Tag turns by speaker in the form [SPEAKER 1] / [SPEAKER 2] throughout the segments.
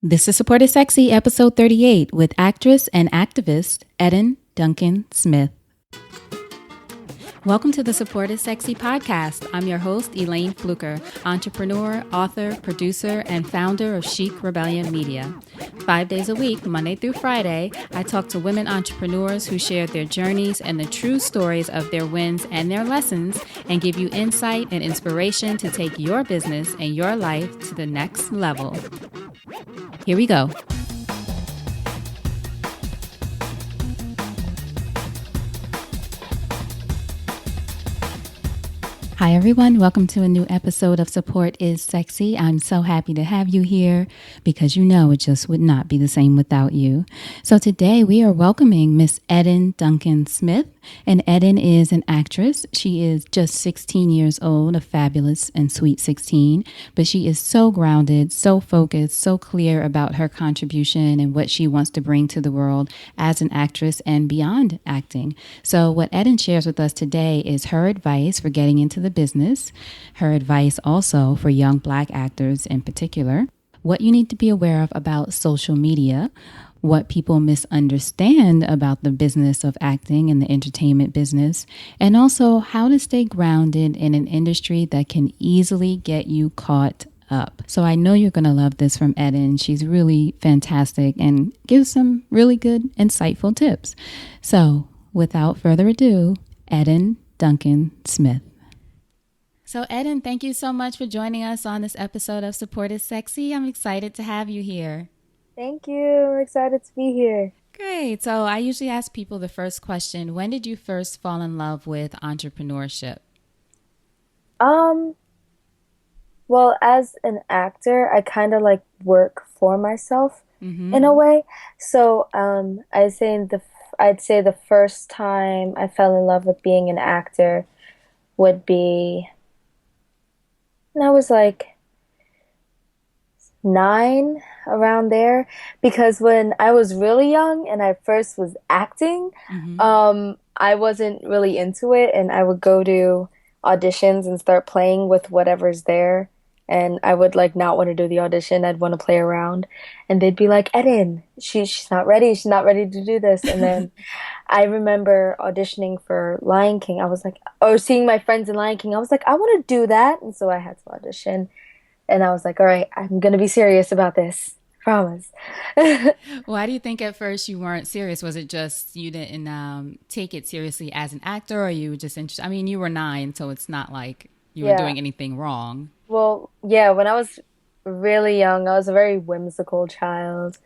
[SPEAKER 1] This is Support is Sexy, episode 38, with actress and activist Eden Duncan-Smith. Welcome to the Support is Sexy podcast. I'm your host, Elayne Fluker, entrepreneur, author, producer, and founder of Chic Rebellion Media. 5 days a week, Monday through Friday, I talk to women entrepreneurs who share their journeys and the true stories of their wins and their lessons, and give you insight and inspiration to take your business and your life to the next level. Here we go. Hi, everyone. Welcome to a new episode of Support is Sexy. I'm so happy to have you here because you know it just would not be the same without you. So today we are welcoming Miss Eden Duncan-Smith, and Eden is an actress. She is just 16 years old, a fabulous and sweet 16, but she is so grounded, so focused, so clear about her contribution and what she wants to bring to the world as an actress and beyond acting. So what Eden shares with us today is her advice for getting into the business, her advice also for young Black actors in particular, what you need to be aware of about social media, what people misunderstand about the business of acting and the entertainment business, and also how to stay grounded in an industry that can easily get you caught up. So I know you're going to love this from Eden. She's really fantastic and gives some really good, insightful tips. So without further ado, Eden Duncan-Smith. So Eden, thank you so much for joining us on this episode of Support is Sexy. I'm excited to have you here.
[SPEAKER 2] Thank you. I'm excited to be here.
[SPEAKER 1] Great. So I usually ask people the first question, when did you first fall in love with entrepreneurship?
[SPEAKER 2] Well, as an actor, I kind of like work for myself in a way. So, I'd say the first time I fell in love with being an actor would be, and I was like 9, around there, because when I was really young and I first was acting, I wasn't really into it, and I would go to auditions and start playing with whatever's there. And I would like not want to do the audition. I'd want to play around, and they'd be like, "Eden, she's not ready. She's not ready to do this." And then I remember auditioning for Lion King. I was like, or seeing my friends in Lion King. I was like, I want to do that, and so I had to audition. And I was like, all right, I'm going to be serious about this. Promise.
[SPEAKER 1] Why do you think at first you weren't serious? Was it just you didn't take it seriously as an actor, or you were just interested? I mean, you were 9, so it's not like you were
[SPEAKER 2] Yeah.
[SPEAKER 1] doing anything wrong.
[SPEAKER 2] Well, yeah, when I was really young, I was a very whimsical child.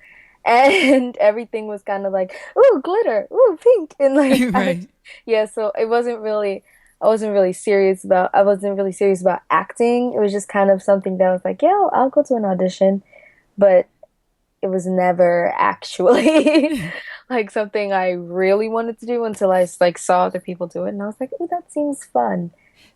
[SPEAKER 2] And everything was kind of like, ooh, glitter, ooh, pink. And like,
[SPEAKER 1] Right.
[SPEAKER 2] yeah, so I wasn't really serious about acting. It was just kind of something that I was like, yeah, I'll go to an audition. But it was never actually like something I really wanted to do until I like saw other people do it, and I was like, "Oh, that seems fun."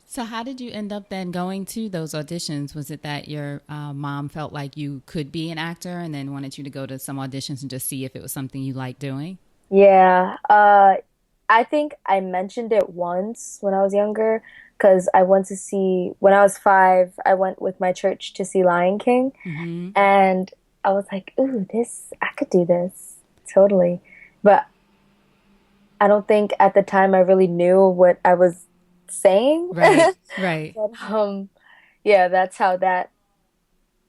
[SPEAKER 1] So how did you end up then going to those auditions? Was it that your mom felt like you could be an actor and then wanted you to go to some auditions and just see if it was something you liked doing?
[SPEAKER 2] Yeah, I think I mentioned it once when I was younger because I went to see when I was 5. I went with my church to see Lion King,
[SPEAKER 1] Mm-hmm.
[SPEAKER 2] and I was like, "Ooh, this I could do this totally," but I don't think at the time I really knew what I was saying.
[SPEAKER 1] Right, right.
[SPEAKER 2] But yeah, that's how that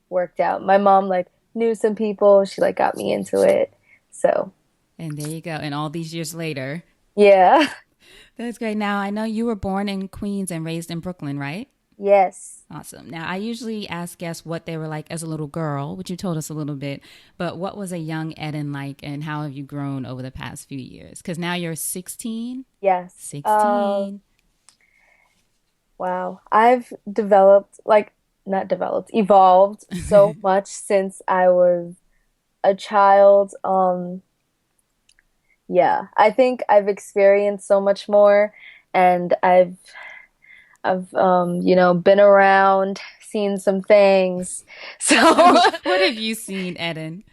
[SPEAKER 2] worked out. My mom like knew some people. She like got me into it. So,
[SPEAKER 1] And there you go. And all these years later,
[SPEAKER 2] yeah.
[SPEAKER 1] that's great. Now, I know you were born in Queens and raised in Brooklyn, right?
[SPEAKER 2] Yes.
[SPEAKER 1] Awesome. Now, I usually ask guests what they were like as a little girl, which you told us a little bit, but what was a young Eden like and how have you grown over the past few years? Because now you're 16?
[SPEAKER 2] Yes.
[SPEAKER 1] 16.
[SPEAKER 2] Wow. I've developed like not developed, evolved so much since I was a child. Yeah. I think I've experienced so much more, and I've been around, seen some things. So
[SPEAKER 1] What have you seen, Eden?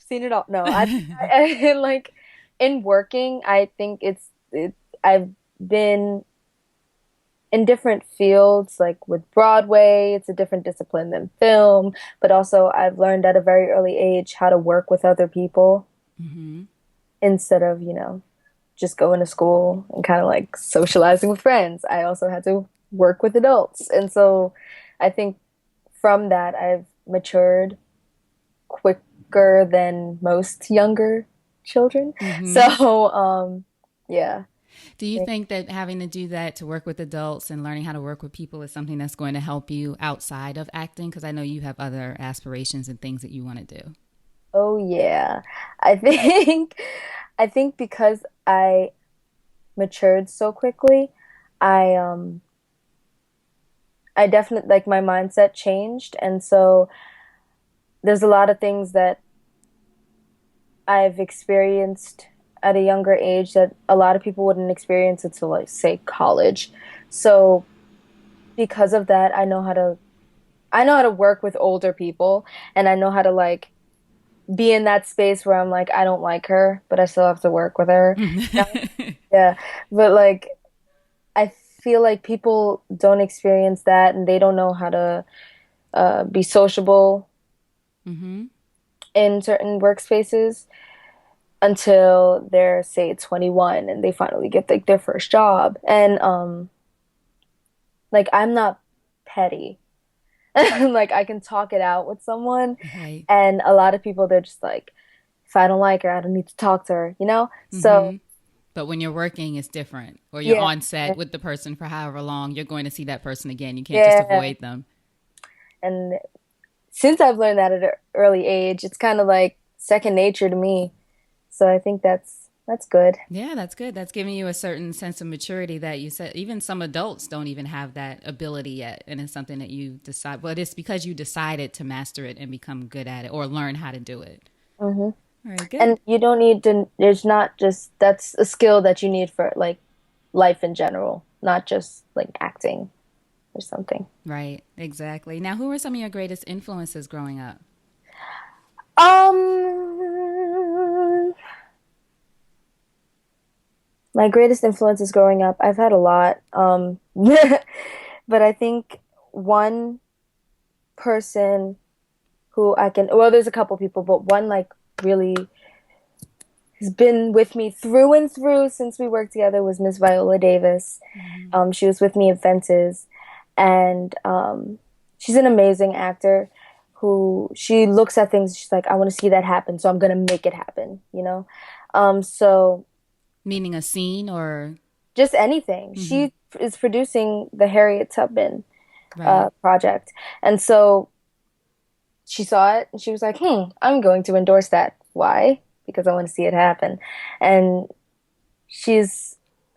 [SPEAKER 2] seen it all. No, like in working, I think I've been in different fields, like with Broadway, it's a different discipline than film, but also I've learned at a very early age how to work with other people instead of, just going to school and kind of like socializing with friends. I also had to work with adults. And so I think from that, I've matured quicker than most younger children. So, yeah.
[SPEAKER 1] Do you think that having to do that to work with adults and learning how to work with people is something that's going to help you outside of acting? Because I know you have other aspirations and things that you want to do.
[SPEAKER 2] Oh yeah. I think I think because I matured so quickly, I I definitely like my mindset changed, and so there's a lot of things that I've experienced at a younger age that a lot of people wouldn't experience until like say college. So because of that, I know how to work with older people, and I know how to like be in that space where I'm like I don't like her, but I still have to work with her. Yeah. But like I feel like people don't experience that and they don't know how to be sociable in certain workspaces until they're say 21 and they finally get like their first job. And like I'm not petty. Like I can talk it out with someone,
[SPEAKER 1] Right.
[SPEAKER 2] and a lot of people they're just like if I don't like her, I don't need to talk to her, you know? So,
[SPEAKER 1] But when you're working, it's different. Or you're
[SPEAKER 2] yeah.
[SPEAKER 1] on set with the person for however long, you're going to see that person again. You can't just
[SPEAKER 2] Yeah.
[SPEAKER 1] avoid them.
[SPEAKER 2] And since I've learned that at an early age, it's kind of like second nature to me. So I think that's good.
[SPEAKER 1] Yeah, that's good. That's giving you a certain sense of maturity that you said. Even some adults don't even have that ability yet. And it's something that you decide, but it's because you decided to master it and become good at it or learn how to do it.
[SPEAKER 2] Hmm.
[SPEAKER 1] All right,
[SPEAKER 2] And
[SPEAKER 1] good.
[SPEAKER 2] you don't need to, there's not just, that's a skill that you need for like life in general, not just like acting or something.
[SPEAKER 1] Right, exactly. Now, who were some of your greatest influences growing up?
[SPEAKER 2] Um, my greatest influences growing up, I've had a lot. But I think one person who I can, well, there's a couple people, but one like really has been with me through and through since we worked together was Miss Viola Davis. She was with me in Fences, and she's an amazing actor who she looks at things, she's like, I want to see that happen, so I'm gonna make it happen, you know? So
[SPEAKER 1] Meaning a scene or,
[SPEAKER 2] just anything. She is producing the Harriet Tubman
[SPEAKER 1] right?
[SPEAKER 2] project. And so she saw it and she was like, I'm going to endorse that. Why? Because I want to see it happen. And she's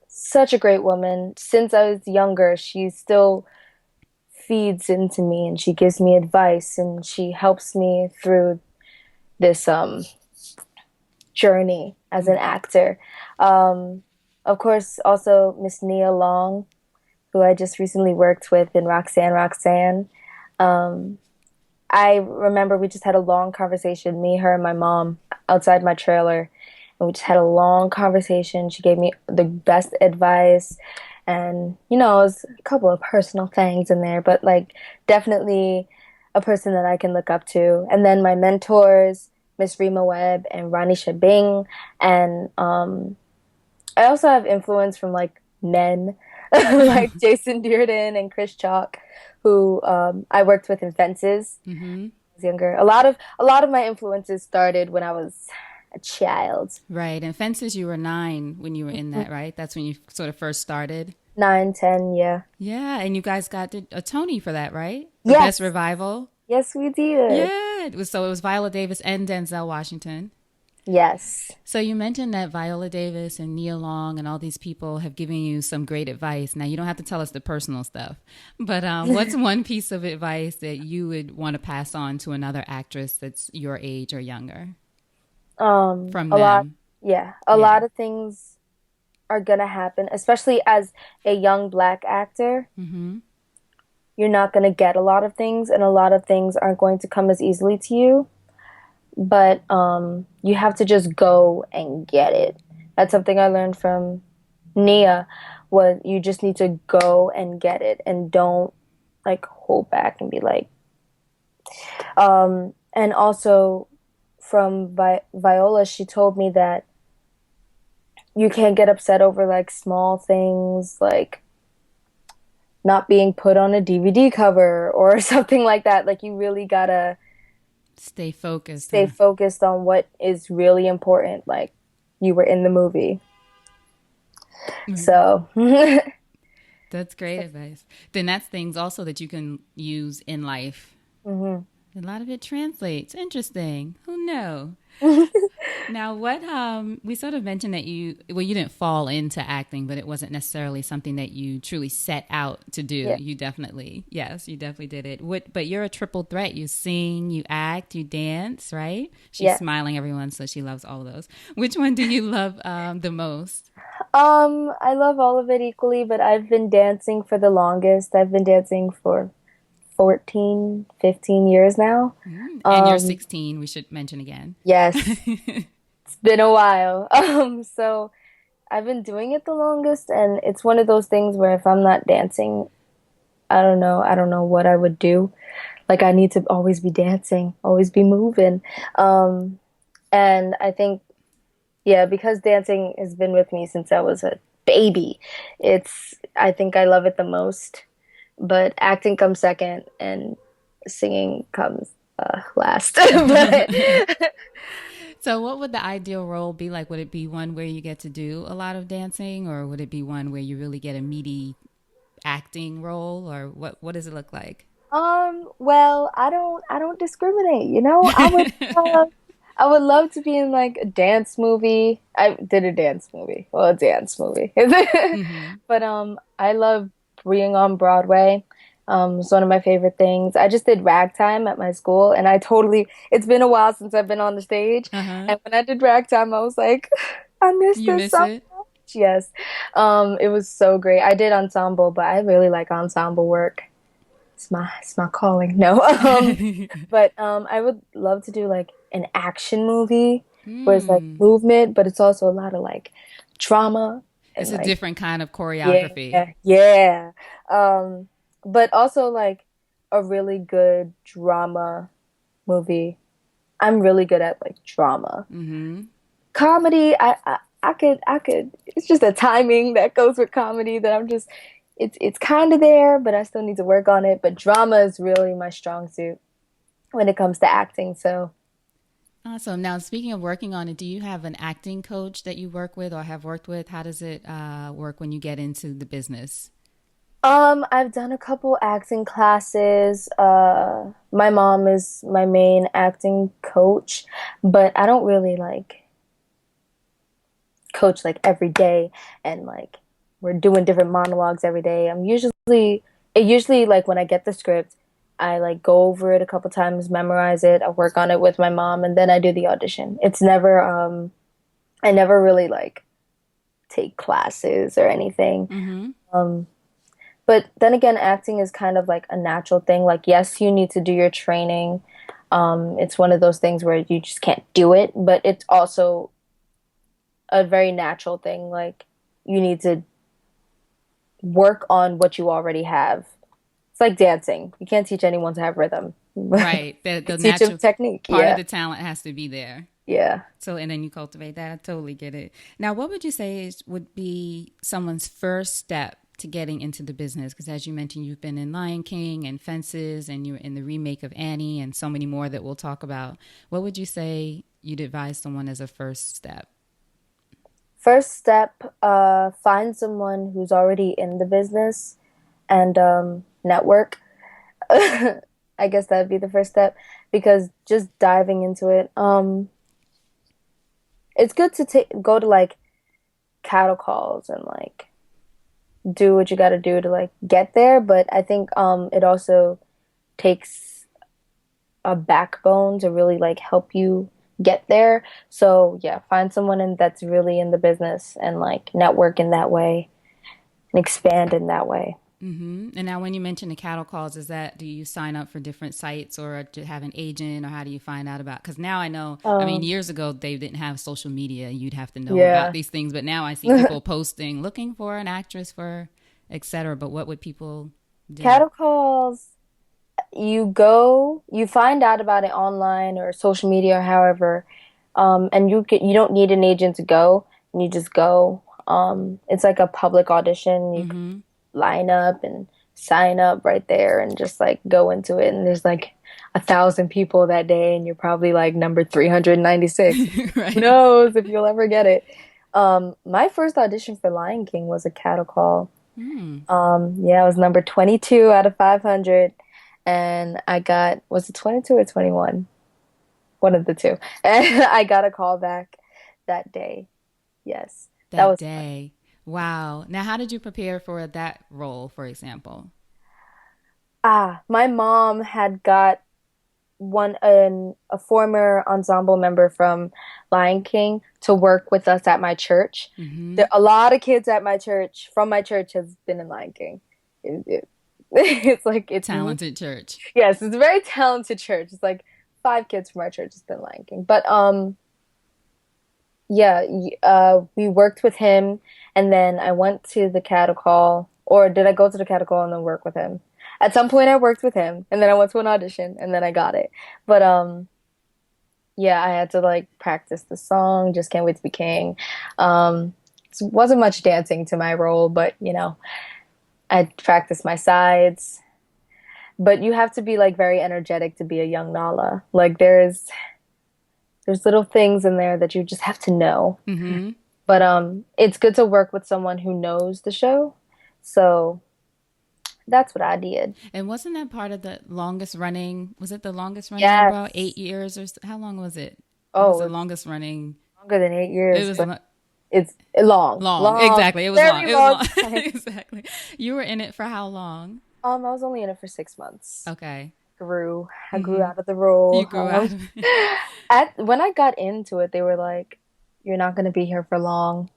[SPEAKER 2] such a great woman. Since I was younger, she still feeds into me and she gives me advice and she helps me through this journey as an actor. Um, of course, also Miss Nia Long, who I just recently worked with in Roxanne Roxanne. Um, I remember we just had a long conversation, me, her, and my mom, outside my trailer. And we just had a long conversation. She gave me the best advice. And, it was a couple of personal things in there, but like definitely a person that I can look up to. And then my mentors, Miss Rima Webb and Rani Shabing. And I also have influence from like men, like Jason Dearden and Chris Chalk, who I worked with in Fences. I was younger. A lot of my influences started when I was a child.
[SPEAKER 1] Right. And Fences, you were 9 when you were in that, right? That's when you sort of first started.
[SPEAKER 2] 9, 10, yeah.
[SPEAKER 1] Yeah. And you guys got a Tony for that, right? For Best
[SPEAKER 2] Yes,
[SPEAKER 1] Revival.
[SPEAKER 2] yes, we did.
[SPEAKER 1] Yeah. It was Viola Davis and Denzel Washington.
[SPEAKER 2] Yes.
[SPEAKER 1] So you mentioned that Viola Davis and Nia Long and all these people have given you some great advice. Now, you don't have to tell us the personal stuff, but what's one piece of advice that you would want to pass on to another actress that's your age or younger from
[SPEAKER 2] A lot,
[SPEAKER 1] them?
[SPEAKER 2] yeah, a
[SPEAKER 1] Yeah.
[SPEAKER 2] lot of things are gonna happen, especially as a young black actor. You're not gonna get a lot of things, and a lot of things aren't going to come as easily to you. But you have to just go and get it. That's something I learned from Nia was you just need to go and get it and don't like hold back and be like, and also from Viola, she told me that you can't get upset over like small things like not being put on a DVD cover or something like that. Like you really gotta
[SPEAKER 1] Stay focused,
[SPEAKER 2] stay
[SPEAKER 1] huh?
[SPEAKER 2] focused on what is really important. Like you were in the movie. So,
[SPEAKER 1] That's great advice. Then that's things also that you can use in life.
[SPEAKER 2] mhm.
[SPEAKER 1] A lot of it translates. Interesting. Who knew? Now, what we sort of mentioned that you didn't fall into acting, but it wasn't necessarily something that you truly set out to do.
[SPEAKER 2] Yeah,
[SPEAKER 1] You definitely, yes, you definitely did it. But you're a triple threat. You sing, you act, you dance, right? She's
[SPEAKER 2] yeah.
[SPEAKER 1] smiling, everyone, so she loves all of those. Which one do you love the most?
[SPEAKER 2] I love all of it equally, but I've been dancing for the longest. I've been dancing for 14, 15 years now.
[SPEAKER 1] And you're
[SPEAKER 2] Um,
[SPEAKER 1] 16. We should mention again.
[SPEAKER 2] yes, it's been a while. So I've been doing it the longest, and it's one of those things where if I'm not dancing, I don't know what I would do. Like I need to always be dancing, always be moving. Um, and I think, yeah, because dancing has been with me since I was a baby, I think I love it the most. But acting comes second, and singing comes last. But
[SPEAKER 1] So, what would the ideal role be like? Would it be one where you get to do a lot of dancing, or would it be one where you really get a meaty acting role, or what does it look like?
[SPEAKER 2] well, I don't discriminate, you know? I would love to be in like a dance movie. I did a dance movie. Well, a dance movie. But I love being on Broadway. It's one of my favorite things. I just did ragtime at my school and it's been a while since I've been on the stage.
[SPEAKER 1] Uh huh.
[SPEAKER 2] And when I did ragtime, I was like, I miss
[SPEAKER 1] You
[SPEAKER 2] this
[SPEAKER 1] miss
[SPEAKER 2] so
[SPEAKER 1] it?
[SPEAKER 2] much. Yes. It was so great. I did ensemble, but I really like ensemble work. It's my calling. No. But I would love to do like an action movie where it's like
[SPEAKER 1] Hmm.
[SPEAKER 2] movement, but it's also a lot of like drama
[SPEAKER 1] It's
[SPEAKER 2] and
[SPEAKER 1] a
[SPEAKER 2] like
[SPEAKER 1] different kind of
[SPEAKER 2] yeah,
[SPEAKER 1] choreography.
[SPEAKER 2] yeah. Um, but also like a really good drama movie. I'm really good at like drama.
[SPEAKER 1] Mm-hmm.
[SPEAKER 2] Comedy, I could. It's just a timing that goes with comedy that I'm just. It's kind of there, but I still need to work on it. But drama is really my strong suit when it comes to acting. So,
[SPEAKER 1] Awesome. Now, speaking of working on it, do you have an acting coach that you work with or have worked with? How does it work when you get into the business?
[SPEAKER 2] I've done a couple acting classes. My mom is my main acting coach, but I don't really like coach like every day and like we're doing different monologues every day. It usually like when I get the script, I like go over it a couple times, memorize it, I work on it with my mom, and then I do the audition. It's never I never really like take classes or anything.
[SPEAKER 1] Mm-hmm.
[SPEAKER 2] Um but then again, acting is kind of like a natural thing. Like yes, you need to do your training. It's one of those things where you just can't do it, but it's also a very natural thing. Like you need to work on what you already have. It's like dancing. You can't teach anyone to have rhythm. You
[SPEAKER 1] Right. The
[SPEAKER 2] can teach them
[SPEAKER 1] natural
[SPEAKER 2] technique.
[SPEAKER 1] part of
[SPEAKER 2] Yeah.
[SPEAKER 1] the talent has to be there.
[SPEAKER 2] Yeah.
[SPEAKER 1] So, and then you cultivate that. I totally get it. Now, what would you say would be someone's first step to getting into the business? Because as you mentioned, you've been in Lion King and Fences, and you're in the remake of Annie, and so many more that we'll talk about. What would you say you'd advise someone as a first step?
[SPEAKER 2] First step, find someone who's already in the business and network. I guess that'd be the first step because just diving into it, it's good to take go to like cattle calls and like do what you got to do to like get there, but I think it also takes a backbone to really like help you get there. So yeah, find someone that's really in the business and like network in that way and expand in that way.
[SPEAKER 1] And now when you mention the cattle calls, do you sign up for different sites or to have an agent, or how do you find out about? Because now I know, I mean,
[SPEAKER 2] Um,
[SPEAKER 1] years ago they didn't have social media. You'd have to know about
[SPEAKER 2] yeah.
[SPEAKER 1] these things. But now I see people posting, looking for an actress for, etc. But what would people do?
[SPEAKER 2] Cattle calls, you find out about it online or social media or however, and you don't need an agent to go, and you just go. It's like a public audition. You can line up and sign up right there and just like go into it. And there's like 1,000 people that day, and you're probably like number 396. Who
[SPEAKER 1] Right.
[SPEAKER 2] knows if you'll ever get it? My first audition for Lion King was a cattle call. Yeah, I was number 22 out of 500, and I got, was it 22 or 21? One of the two. And I got a call back that day. Yes, that
[SPEAKER 1] That
[SPEAKER 2] was fun.
[SPEAKER 1] day. Wow. Now, how did you prepare for that role, for example?
[SPEAKER 2] My mom had got a former ensemble member from Lion King to work with us at my church. A lot of kids at my church from my church has been in Lion King. It's like it's
[SPEAKER 1] Talented church.
[SPEAKER 2] yes, it's a very talented church. It's like 5 kids from our church has been Lion King. But yeah, we worked with him, and then I went to the cattle call, or did I go to the cattle call and then work with him? At some point, I worked with him, and then I went to an audition, and then I got it. But yeah, I had to like practice the song. Just can't wait to be king. Wasn't much dancing to my role, but I practiced my sides. But you have to be like very energetic to be a young Nala. Like there's little things in there that you just have to know. But it's good to work with someone who knows the show. So that's what I did.
[SPEAKER 1] And wasn't that part of the longest running? Was it the longest running on Broadway?
[SPEAKER 2] Yes.
[SPEAKER 1] 8 years or how long was it? It was
[SPEAKER 2] Oh,
[SPEAKER 1] the
[SPEAKER 2] it's
[SPEAKER 1] longest running.
[SPEAKER 2] longer than eight
[SPEAKER 1] It
[SPEAKER 2] years,
[SPEAKER 1] was
[SPEAKER 2] but it's long,
[SPEAKER 1] long.
[SPEAKER 2] long,
[SPEAKER 1] Exactly. It was long.
[SPEAKER 2] very
[SPEAKER 1] It was
[SPEAKER 2] long
[SPEAKER 1] long.
[SPEAKER 2] time.
[SPEAKER 1] Exactly. You were in it for how long?
[SPEAKER 2] I was only in it for 6 months.
[SPEAKER 1] Okay.
[SPEAKER 2] I grew out of the role.
[SPEAKER 1] You grew out of it.
[SPEAKER 2] At when I got into it, they were like, "You're not going to be here for long."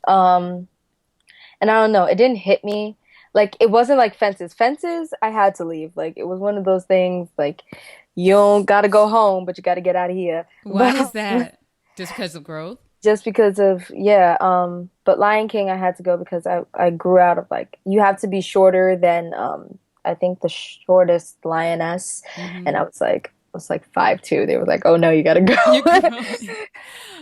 [SPEAKER 2] Um, and I don't know, it didn't hit me. Like it wasn't like Fences. Fences, I had to leave. Like it was one of those things. Like you don't got to go home, but you got to get out of here.
[SPEAKER 1] Why is
[SPEAKER 2] But
[SPEAKER 1] that? Just because of growth?
[SPEAKER 2] just because of yeah. But Lion King, I had to go because I grew out of like you have to be shorter than I think the shortest lioness, and I was like 5'2". They were like, "Oh no, you gotta
[SPEAKER 1] You
[SPEAKER 2] go."
[SPEAKER 1] grow.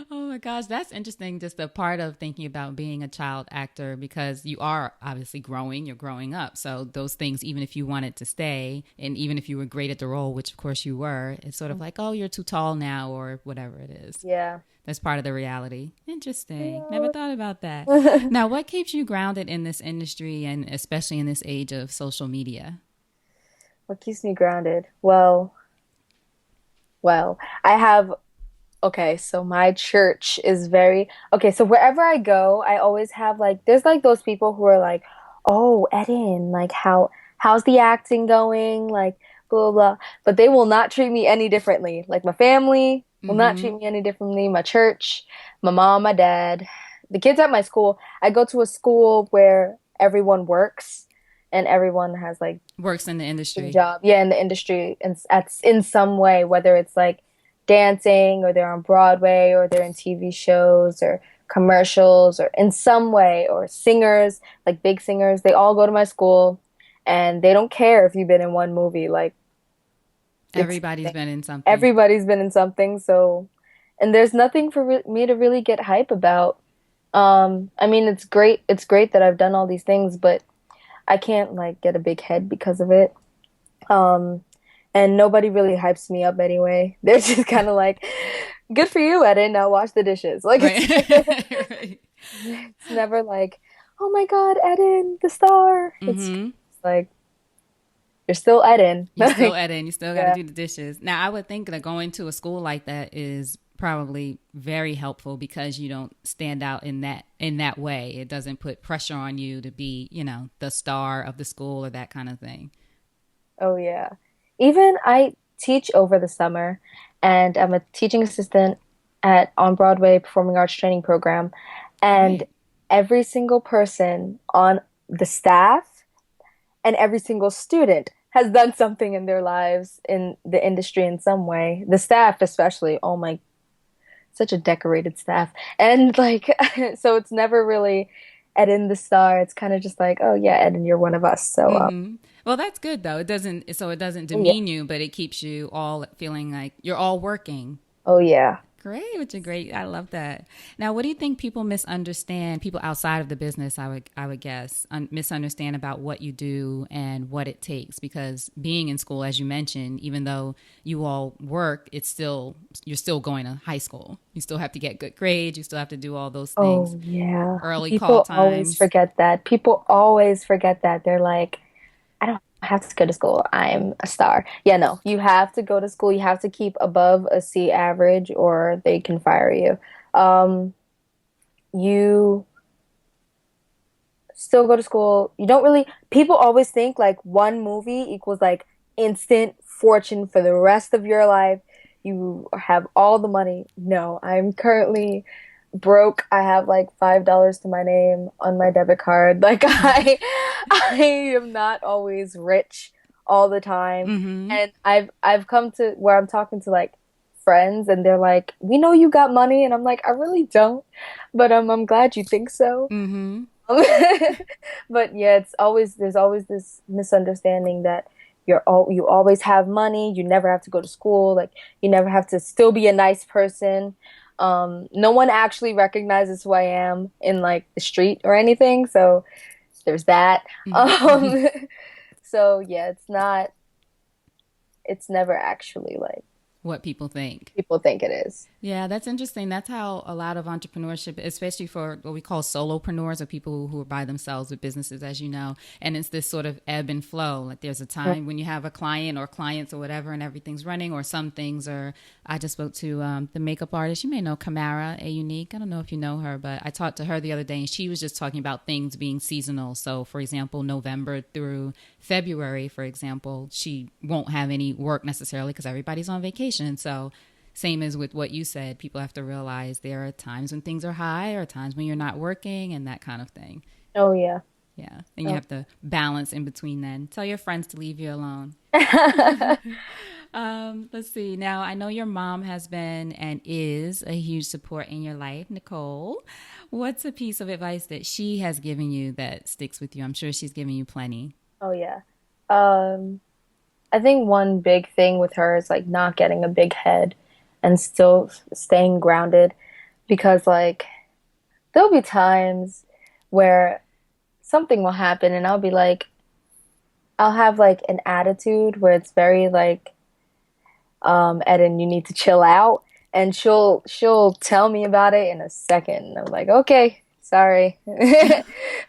[SPEAKER 1] Oh my gosh, that's interesting. Just the part of thinking about being a child actor because you are obviously growing, you're growing up. So those things, even if you wanted to stay and even if you were great at the role, which of course you were, it's sort of like, oh, you're too tall now or whatever it is.
[SPEAKER 2] Yeah.
[SPEAKER 1] That's part of the reality. Interesting. Never
[SPEAKER 2] Yeah.
[SPEAKER 1] thought about that. Now, what keeps you grounded in this industry and especially in this age of social media?
[SPEAKER 2] What keeps me grounded? Well, I have okay, so my church is very okay, so wherever I go, I always have like there's like those people who are like, "Oh, Eden, like how's the acting going?" Like blah blah blah. But they will not treat me any differently. Like my family will not treat me any differently. My church, my mom, my dad, the kids at my school. I go to a school where everyone works and everyone has like
[SPEAKER 1] Works in the
[SPEAKER 2] a
[SPEAKER 1] industry.
[SPEAKER 2] job, yeah, in the industry in some way, whether it's like dancing or they're on Broadway or they're in TV shows or commercials or in some way or singers, like big singers, they all go to my school and they don't care if you've been in one movie. Like it's
[SPEAKER 1] Everybody's been in something.
[SPEAKER 2] everybody's been in something, so and there's nothing for me to really get hype about. I mean, it's great that I've done all these things, but I can't like get a big head because of it. Um, and nobody really hypes me up anyway. They're just kind of like, "Good for you, Eden. Now wash the dishes." Like
[SPEAKER 1] Right. Right.
[SPEAKER 2] it's never like, "Oh my God, Eden, the star." It's like you're still Eden.
[SPEAKER 1] You still edit. You still got to
[SPEAKER 2] Yeah.
[SPEAKER 1] do the dishes. Now, I would think that going to a school like that is probably very helpful because you don't stand out in that way. It doesn't put pressure on you to be, the star of the school or that kind of thing.
[SPEAKER 2] Oh yeah. Even I teach over the summer, and I'm a teaching assistant at On Broadway Performing Arts Training Program, and
[SPEAKER 1] Great.
[SPEAKER 2] every single person on the staff and every single student has done something in their lives in the industry in some way. The staff, especially, oh my, such a decorated staff. And like, so it's never really Eden the star. It's kind of just like, oh yeah, Eden, you're one of us. So,
[SPEAKER 1] Well, that's good though. It doesn't
[SPEAKER 2] oh yeah,
[SPEAKER 1] demean you, but it keeps you all feeling like you're all working.
[SPEAKER 2] oh yeah.
[SPEAKER 1] Great, which is great. I love that. Now, what do you think people misunderstand? People outside of the business, I would guess, misunderstand about what you do and what it takes. Because being in school, as you mentioned, even though you all work, you're still going to high school. You still have to get good grades. You still have to do all those things.
[SPEAKER 2] Oh yeah.
[SPEAKER 1] Early call
[SPEAKER 2] People always
[SPEAKER 1] times.
[SPEAKER 2] forget that. People always forget that. They're like, I don't have to go to school. I'm a star. Yeah, no, you have to go to school. You have to keep above a C average or they can fire you. Um, you still go to school. You don't really, people always think like one movie equals like instant fortune for the rest of your life. You have all the money. No, I'm currently broke. I have like $5 to my name on my debit card. Like I am not always rich all the time.
[SPEAKER 1] Mm-hmm.
[SPEAKER 2] And I've come to where I'm talking to like friends and they're like, "We know you got money." And I'm like, "I really don't." But I'm glad you think so.
[SPEAKER 1] Mm-hmm.
[SPEAKER 2] But yeah, there's always this misunderstanding that you always have money, you never have to go to school, like you never have to still be a nice person. No one actually recognizes who I am in like the street or anything, so there's that.
[SPEAKER 1] Mm-hmm.
[SPEAKER 2] Um, so yeah, it's never actually like
[SPEAKER 1] What people think.
[SPEAKER 2] people think it is.
[SPEAKER 1] Yeah, that's interesting. That's how a lot of entrepreneurship, especially for what we call solopreneurs or people who are by themselves with businesses, as you know, and it's this sort of ebb and flow. Like there's a time when you have a client or clients or whatever and everything's running, or some things are. I just spoke to the makeup artist. You may know Kamara, a Unique. I don't know if you know her, but I talked to her the other day and she was just talking about things being seasonal. So, for example, November through February, for example, she won't have any work necessarily because everybody's on vacation. So, same as with what you said, people have to realize there are times when things are high or times when you're not working and that kind of thing.
[SPEAKER 2] Oh yeah.
[SPEAKER 1] Yeah. And you
[SPEAKER 2] Oh.
[SPEAKER 1] have to balance in between then. Tell your friends to leave you alone. Let's see. Now, I know your mom has been and is a huge support in your life. Nicole, what's a piece of advice that she has given you that sticks with you? I'm sure she's given you plenty.
[SPEAKER 2] Oh yeah. Um, I think one big thing with her is like not getting a big head and still staying grounded because like there'll be times where something will happen and I'll be like I'll have like an attitude where it's very like Eden, you need to chill out and she'll tell me about it in a second. And I'm like, okay, sorry.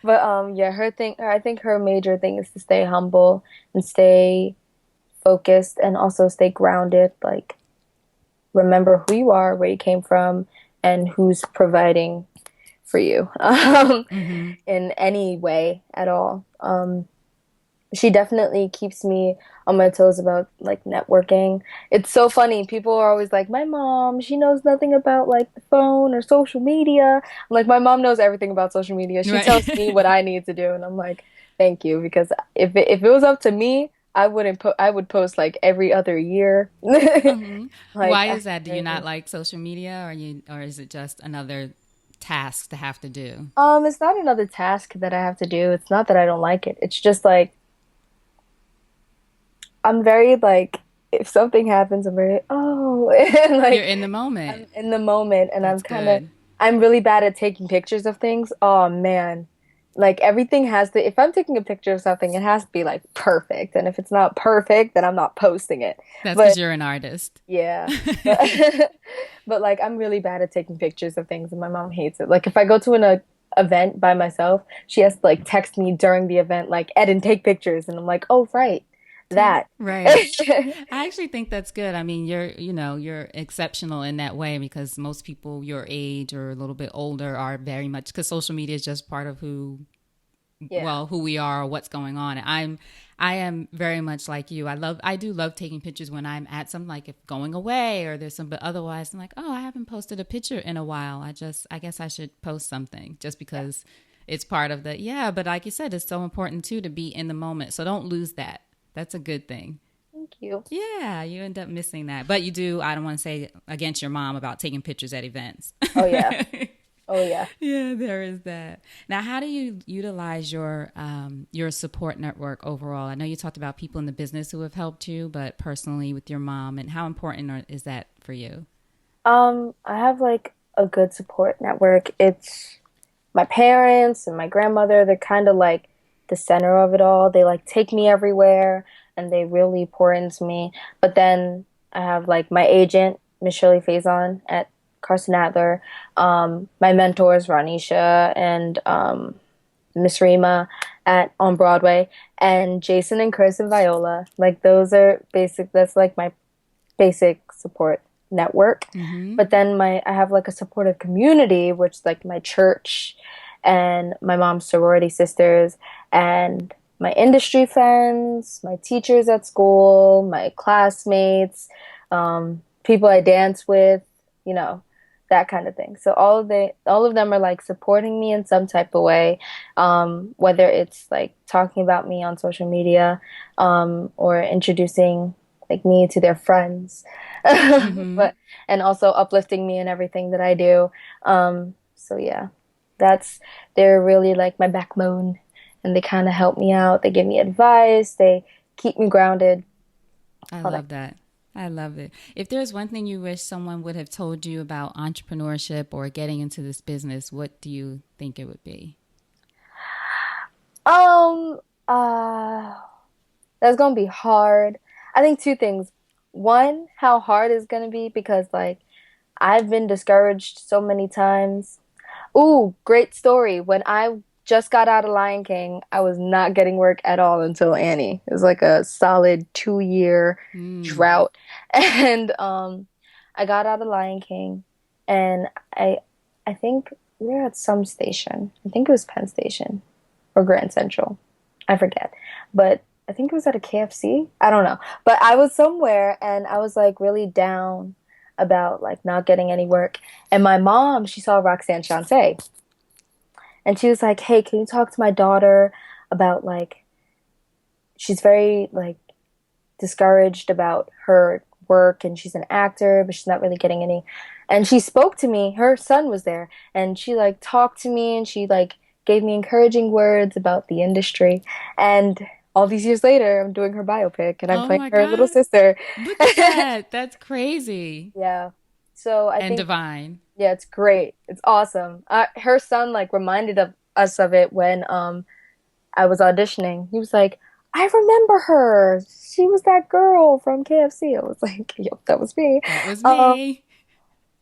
[SPEAKER 2] But yeah, I think her major thing is to stay humble and stay focused and also stay grounded. Like remember who you are, where you came from, and who's providing for you
[SPEAKER 1] Mm-hmm.
[SPEAKER 2] in any way at all. She definitely keeps me on my toes about like networking. It's so funny. People are always like, my mom, she knows nothing about like the phone or social media. I'm like, my mom knows everything about social media. She tells me
[SPEAKER 1] Right.
[SPEAKER 2] what I need to do, and I'm like, thank you, because if it was up to me, I would post like every other year.
[SPEAKER 1] Mm-hmm.
[SPEAKER 2] Like
[SPEAKER 1] Why is
[SPEAKER 2] after
[SPEAKER 1] that? Do you not
[SPEAKER 2] everything.
[SPEAKER 1] like social media or is it just another task to have to do?
[SPEAKER 2] It's not another task that I have to do. It's not that I don't like it. It's just like I'm very like if something happens, I'm very oh and
[SPEAKER 1] You're
[SPEAKER 2] like
[SPEAKER 1] in the moment.
[SPEAKER 2] I'm in the moment and
[SPEAKER 1] That's good.
[SPEAKER 2] I'm really bad at taking pictures of things. Oh man. Like everything has to if I'm taking a picture of something, it has to be like perfect. And if it's not perfect, then I'm not posting it.
[SPEAKER 1] That's because
[SPEAKER 2] But
[SPEAKER 1] you're an artist.
[SPEAKER 2] yeah. But but like I'm really bad at taking pictures of things and my mom hates it. Like if I go to an event by myself, she has to like text me during the event like Eden, take pictures and I'm like, "Oh, right. That."
[SPEAKER 1] Right. I actually think that's good. I mean, you're exceptional in that way because most people your age or a little bit older are very much because social media is just part of
[SPEAKER 2] Yeah.
[SPEAKER 1] who we are or what's going on. I am very much like you. I do love taking pictures when I'm at something like if going away or there's some, but otherwise I'm like, oh, I haven't posted a picture in a while. I guess I should post something just
[SPEAKER 2] Yeah.
[SPEAKER 1] because it's part of the, yeah, but like you said, it's so important too to be in the moment. So don't lose that. That's a good thing.
[SPEAKER 2] Thank you.
[SPEAKER 1] Yeah, you end up missing that. But you do, I don't want to say against your mom about taking pictures at events.
[SPEAKER 2] Oh yeah. Oh yeah.
[SPEAKER 1] Yeah, there is that. Now, how do you utilize your support network overall? I know you talked about people in the business who have helped you, but personally with your mom, and how important is that for you?
[SPEAKER 2] I have like a good support network. It's my parents and my grandmother. They're kind of like the center of it all. They like take me everywhere and they really pour into me. But then I have like my agent, Miss Shirley Faison at Carson Adler, my mentors, Ronisha and Miss Rima at on Broadway, and Jason and Chris and Viola. Like those are basic. That's like my basic support network. But then I have like a supportive community, which like my church and my mom's sorority sisters and my industry friends, my teachers at school, my classmates, people I dance with, you know, that kind of thing. So all of them are like supporting me in some type of way, whether it's like talking about me on social media, or introducing like me to their friends, but and also uplifting me in everything that I do. So yeah, that's they're really like my backbone, and they kind of help me out. They give me advice. They keep me grounded.
[SPEAKER 1] I
[SPEAKER 2] All that.
[SPEAKER 1] love that. I love it. If there's one thing you wish someone would have told you about entrepreneurship or getting into this business, what do you think it would be?
[SPEAKER 2] Um, uh, that's gonna be hard. I think two things. One, how hard it's gonna be because like I've been discouraged so many times. Ooh, great story. When I just got out of Lion King, I was not getting work at all until Annie. It was like a solid 2 year
[SPEAKER 1] Mm.
[SPEAKER 2] drought. And I got out of Lion King and I think we were at some station. I think it was Penn Station or Grand Central. I forget. But I think it was at a KFC. I don't know. But I was somewhere and I was like really down about like not getting any work. And my mom, she saw Roxanne Shante and she was like, "Hey, can you talk to my daughter about like she's very like discouraged about her work and she's an actor, but she's not really getting any." And she spoke to me. Her son was there and she like talked to me and she like gave me encouraging words about the industry. And all these years later, I'm doing her biopic and I'm
[SPEAKER 1] Oh
[SPEAKER 2] playing
[SPEAKER 1] my
[SPEAKER 2] her little
[SPEAKER 1] God.
[SPEAKER 2] sister.
[SPEAKER 1] Look at that. That's crazy.
[SPEAKER 2] Yeah. So I
[SPEAKER 1] And
[SPEAKER 2] think,
[SPEAKER 1] divine.
[SPEAKER 2] yeah, it's great. It's awesome. Her son like reminded of us of it when I was auditioning. He was like, "I remember her. She was that girl from KFC." I was like, "Yep, that was me."
[SPEAKER 1] That was
[SPEAKER 2] Um,
[SPEAKER 1] me.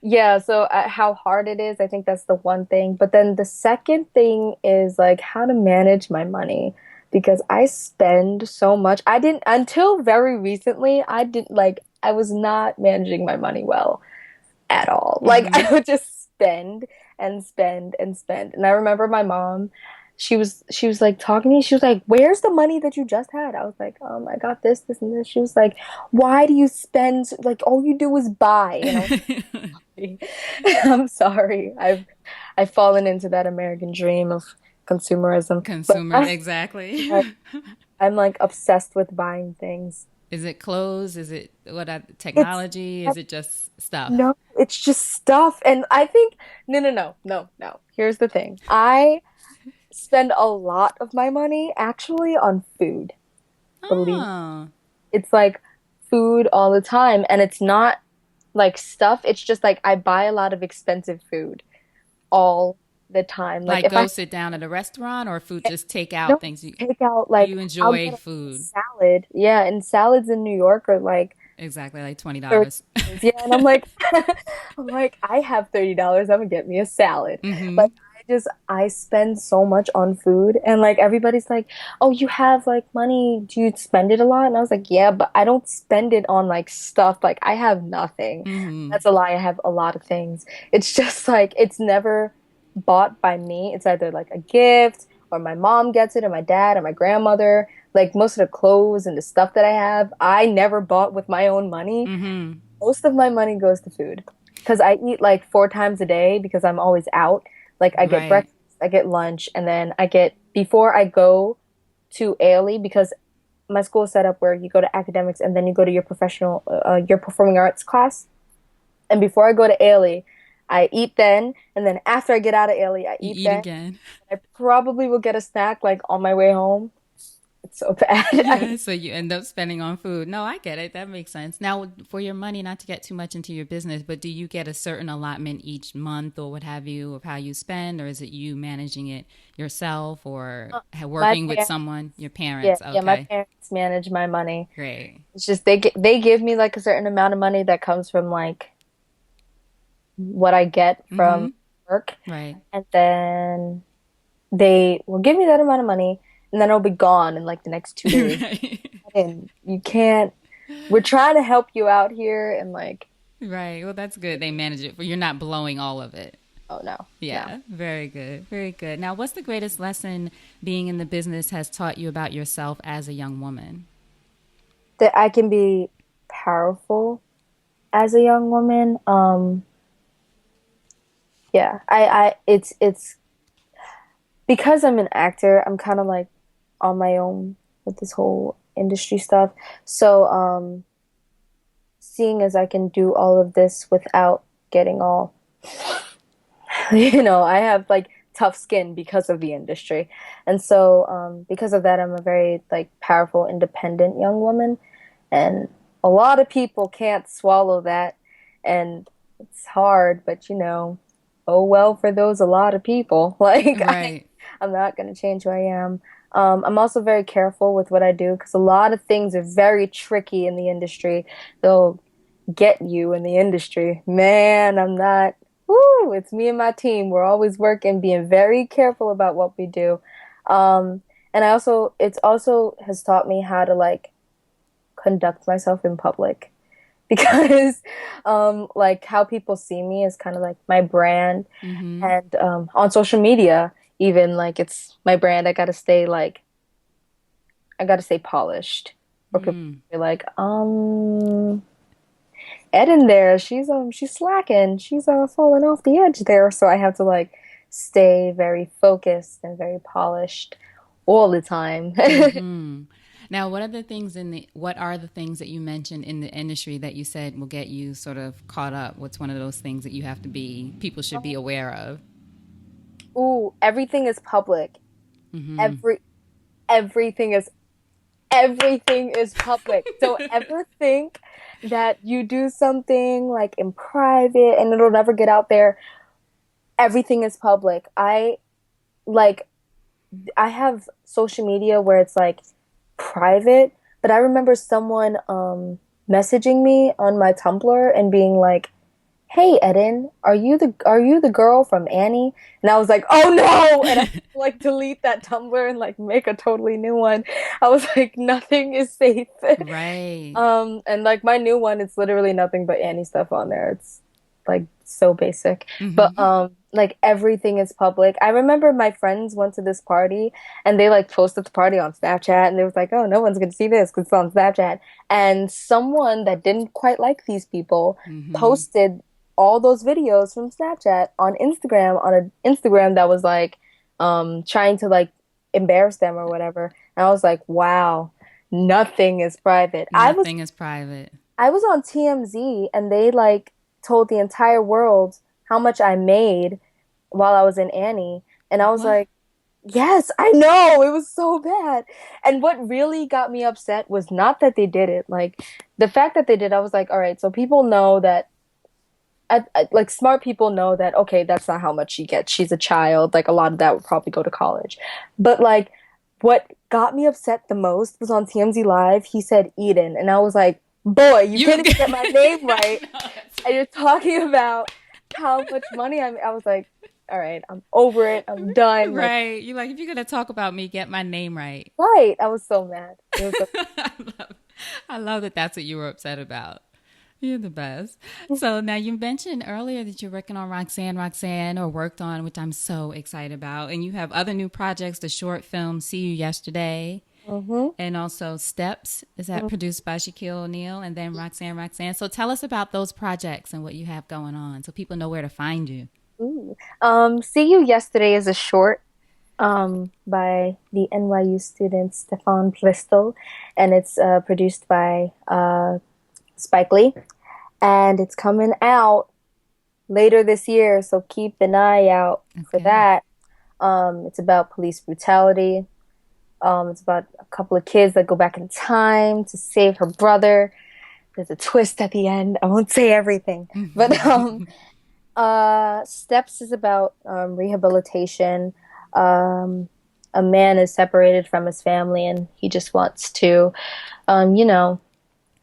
[SPEAKER 2] yeah, so how hard it is, I think that's the one thing. But then the second thing is like how to manage my money because I spend so much. I didn't until very recently, I was not managing my money well at all. Like
[SPEAKER 1] Mm-hmm.
[SPEAKER 2] I would just spend and spend and spend. And I remember my mom, she was like talking to me. She was like, "Where's the money that you just had?" I was like, I got this, this, and this." She was like, "Why do you spend like all you do is buy?" And I was like, I'm sorry. I've fallen into that American dream of consumerism. But
[SPEAKER 1] Consumer, exactly.
[SPEAKER 2] I, I'm like obsessed with buying things.
[SPEAKER 1] Is it clothes? Is it
[SPEAKER 2] It's
[SPEAKER 1] technology? Is it just stuff?
[SPEAKER 2] no, it's just stuff. And I think no, no, no, no, no. Here's the thing. I spend a lot of my money actually on food. Believe
[SPEAKER 1] Oh,
[SPEAKER 2] it's like food all the time, and it's not like stuff. It's just like I buy a lot of expensive food all the time. Like
[SPEAKER 1] like
[SPEAKER 2] if
[SPEAKER 1] go
[SPEAKER 2] I
[SPEAKER 1] sit down at a restaurant or food, just take out
[SPEAKER 2] no
[SPEAKER 1] things you
[SPEAKER 2] take out like
[SPEAKER 1] you
[SPEAKER 2] I'll
[SPEAKER 1] enjoy
[SPEAKER 2] get a
[SPEAKER 1] food.
[SPEAKER 2] salad. Yeah, and salads in New York are like
[SPEAKER 1] Exactly, like
[SPEAKER 2] $30.
[SPEAKER 1] $20.
[SPEAKER 2] Yeah, and I'm like I'm like I have $30. I'm gonna get me a salad.
[SPEAKER 1] Mm-hmm.
[SPEAKER 2] Like I spend so much on food and like everybody's like, "Oh, you have like money. Do you spend it a lot?" And I was like, "Yeah, but I don't spend it on like stuff. Like I have nothing."
[SPEAKER 1] Mm-hmm.
[SPEAKER 2] That's a lie. I have a lot of things. It's just like it's never bought by me. It's either like a gift or my mom gets it or my dad or my grandmother. Like most of the clothes and the stuff that I have, I never bought with my own money.
[SPEAKER 1] Mm-hmm.
[SPEAKER 2] Most of my money goes to food because I eat like 4 times a day because I'm always out. Like I get
[SPEAKER 1] Right.
[SPEAKER 2] breakfast, I get lunch, and then before I go to Ailey, because my school is set up where you go to academics and then you go to your performing arts class. And before I go to Ailey, I eat then, and then after I get out of Ailey, I
[SPEAKER 1] You
[SPEAKER 2] eat
[SPEAKER 1] eat
[SPEAKER 2] then.
[SPEAKER 1] again.
[SPEAKER 2] I probably will get a snack like on my way home. It's so bad.
[SPEAKER 1] Yeah, so you end up spending on food. No, I get it. That makes sense. Now, for your money, not to get too much into your business, but do you get a certain allotment each month or what have you of how you spend, or is it you managing it yourself or
[SPEAKER 2] My
[SPEAKER 1] working with
[SPEAKER 2] parents,
[SPEAKER 1] someone, your
[SPEAKER 2] yeah,
[SPEAKER 1] parents?
[SPEAKER 2] yeah, my
[SPEAKER 1] Okay,
[SPEAKER 2] parents manage my money.
[SPEAKER 1] great.
[SPEAKER 2] It's just they give me like a certain amount of money that comes from like what I get from work,
[SPEAKER 1] Right.
[SPEAKER 2] and then they will give me that amount of money, and then it'll be gone in like the next 2 days.
[SPEAKER 1] Right.
[SPEAKER 2] And you can't. We're trying to help you out here, and like,
[SPEAKER 1] Right. Well, that's good. They manage it, but you're not blowing all of it.
[SPEAKER 2] oh no, no.
[SPEAKER 1] Yeah, very good. Very good. Now, what's the greatest lesson being in the business has taught you about yourself as a young woman?
[SPEAKER 2] That I can be powerful as a young woman. Yeah, it's because I'm an actor, I'm kind of like on my own with this whole industry stuff. So, seeing as I can do all of this without getting all, I have like tough skin because of the industry. And so, because of that, I'm a very like powerful, independent young woman. And a lot of people can't swallow that. And it's hard, but oh well for those a lot of people. Like
[SPEAKER 1] Right.
[SPEAKER 2] I'm not going to change who I am. I'm also very careful with what I do because a lot of things are very tricky in the industry. They'll get you in the industry. Man, I'm not. Woo, it's me and my team. We're always working, being very careful about what we do. And it's also has taught me how to like conduct myself in public because like how people see me is kind of like my brand
[SPEAKER 1] Mm-hmm.
[SPEAKER 2] and on social media even like it's my brand. I gotta stay polished or people
[SPEAKER 1] Mm.
[SPEAKER 2] be like Eden there, she's slacking, she's falling off the edge there, so I have to like stay very focused and very polished all the time.
[SPEAKER 1] Mm-hmm. Now, what are the things that you mentioned in the industry that you said will get you sort of caught up? What's one of those things that people should be aware of?
[SPEAKER 2] Ooh, everything is public.
[SPEAKER 1] Mm-hmm.
[SPEAKER 2] Every everything is everything is public. Don't ever think that you do something like in private and it'll never get out there. Everything is public. Like I have social media where it's like private, but I remember someone messaging me on my Tumblr and being like, "Hey Eden, are you the girl from Annie?" And I was like, "Oh no!" And I like delete that Tumblr and like make a totally new one. I was like, "Nothing is safe."
[SPEAKER 1] Right.
[SPEAKER 2] And like my new one, it's literally nothing but Annie stuff on there. It's like so basic. But
[SPEAKER 1] Mm-hmm.
[SPEAKER 2] like everything is public. I remember my friends went to this party and they like posted the party on Snapchat and they was like, "Oh, no one's gonna see this because it's on Snapchat." And someone that didn't quite like these people
[SPEAKER 1] Mm-hmm.
[SPEAKER 2] posted all those videos from Snapchat on an Instagram that was like trying to like embarrass them or whatever. And I was like, "Wow, nothing is private."
[SPEAKER 1] Nothing is private.
[SPEAKER 2] I was on TMZ and they like told the entire world how much I made while I was in Annie. And I was
[SPEAKER 1] What?
[SPEAKER 2] like, yes, I know. It was so bad. And what really got me upset was not that they did it. Like the fact that they did, I was like, all right, so people know that like smart people know that okay, that's not how much she gets. She's a child. Like a lot of that would probably go to college. But like what got me upset the most was on TMZ Live, he said Eden, and I was like, boy, you
[SPEAKER 1] You.
[SPEAKER 2] can't even get my name right.
[SPEAKER 1] No, that's
[SPEAKER 2] And you're talking about how much money I was like, all right, I'm over it. I'm done. Like,
[SPEAKER 1] right. You're like, if you're gonna talk about me, get my name right.
[SPEAKER 2] right. I was so mad. It was
[SPEAKER 1] I love, I love that that's what you were upset about. You're the best. So now you mentioned earlier that you're working on Roxanne, or worked on, which I'm so excited about. And you have other new projects, the short film See You Yesterday,
[SPEAKER 2] mm-hmm.
[SPEAKER 1] and also Steps. Is that produced by Shaquille O'Neal? And then Roxanne. So tell us about those projects and what you have going on so people know where to find you.
[SPEAKER 2] Ooh. See You Yesterday is a short by the NYU student Stefan Bristol, and it's produced by Spike Lee, and it's coming out later this year, so keep an eye out for
[SPEAKER 1] Okay.
[SPEAKER 2] that. It's about police brutality. It's about a couple of kids that go back in time to save her brother. There's a twist at the end. I won't say everything, but Steps is about rehabilitation. Um, a man is separated from his family and he just wants to, you know,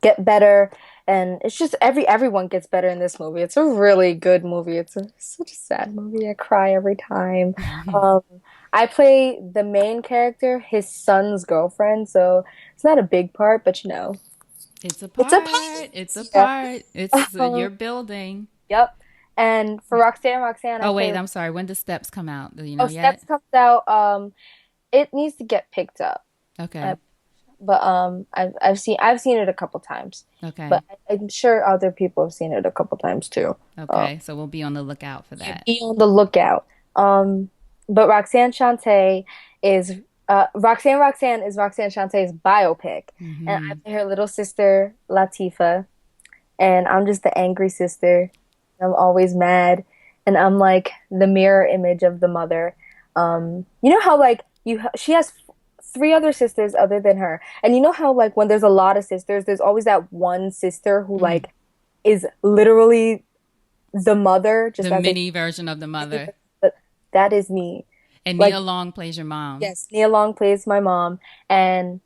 [SPEAKER 2] get better. And it's just everyone gets better in this movie. It's a really good movie. Such a sad movie. I cry every time. Um, I play the main character, his son's girlfriend, so it's not a big part, but
[SPEAKER 1] It's a
[SPEAKER 2] it's a
[SPEAKER 1] part. It's a
[SPEAKER 2] yeah.
[SPEAKER 1] part. It's you're building.
[SPEAKER 2] Yep. And for Roxanne, I
[SPEAKER 1] Oh
[SPEAKER 2] play.
[SPEAKER 1] wait, I'm sorry. When does Steps come out? Do you know
[SPEAKER 2] Oh,
[SPEAKER 1] yet?
[SPEAKER 2] Steps comes out. It needs to get picked up.
[SPEAKER 1] Okay.
[SPEAKER 2] Uh, but I've seen it a couple times.
[SPEAKER 1] Okay.
[SPEAKER 2] But I'm sure other people have seen it a couple times too.
[SPEAKER 1] Okay. So we'll be on the lookout for
[SPEAKER 2] Yeah,
[SPEAKER 1] that.
[SPEAKER 2] be on the lookout. But Roxanne is Roxanne Shantae's biopic, and I
[SPEAKER 1] Hmm.
[SPEAKER 2] play her little sister Latifa, and I'm just the angry sister. I'm always mad, and I'm like the mirror image of the mother. You know how like she has three other sisters other than her, and you know how like when there's a lot of sisters, there's always that one sister who
[SPEAKER 1] Hmm.
[SPEAKER 2] like is literally the mother,
[SPEAKER 1] The
[SPEAKER 2] just as a
[SPEAKER 1] mini version of the mother.
[SPEAKER 2] but that is me.
[SPEAKER 1] And
[SPEAKER 2] Like
[SPEAKER 1] Nia Long plays your mom.
[SPEAKER 2] yes, Nia Long plays my mom, and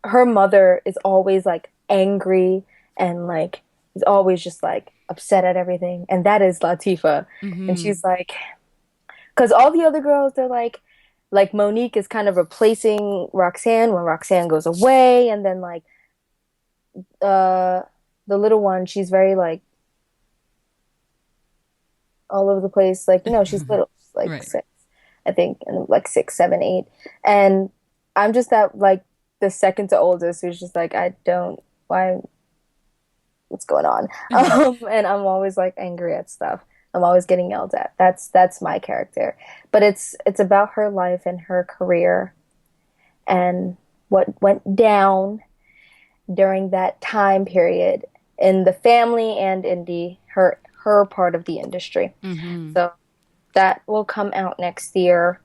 [SPEAKER 2] her mother is always like angry and like is always just like upset at everything, and that is Latifa, and
[SPEAKER 1] Hmm.
[SPEAKER 2] she's like, because all the other girls they're like Monique is kind of replacing Roxanne when Roxanne goes away, and then like uh the little one, she's very like all over the place. Like, she's little, she's like
[SPEAKER 1] Right.
[SPEAKER 2] six, I think, and like six, seven, eight. And I'm just that like the second to oldest who's just like, I don't, why, what's going on? And I'm always like angry at stuff. I'm always getting yelled at. That's my character. But it's about her life and her career and what went down during that time period in the family and in the her part of the industry.
[SPEAKER 1] Hmm.
[SPEAKER 2] So that will come out next year.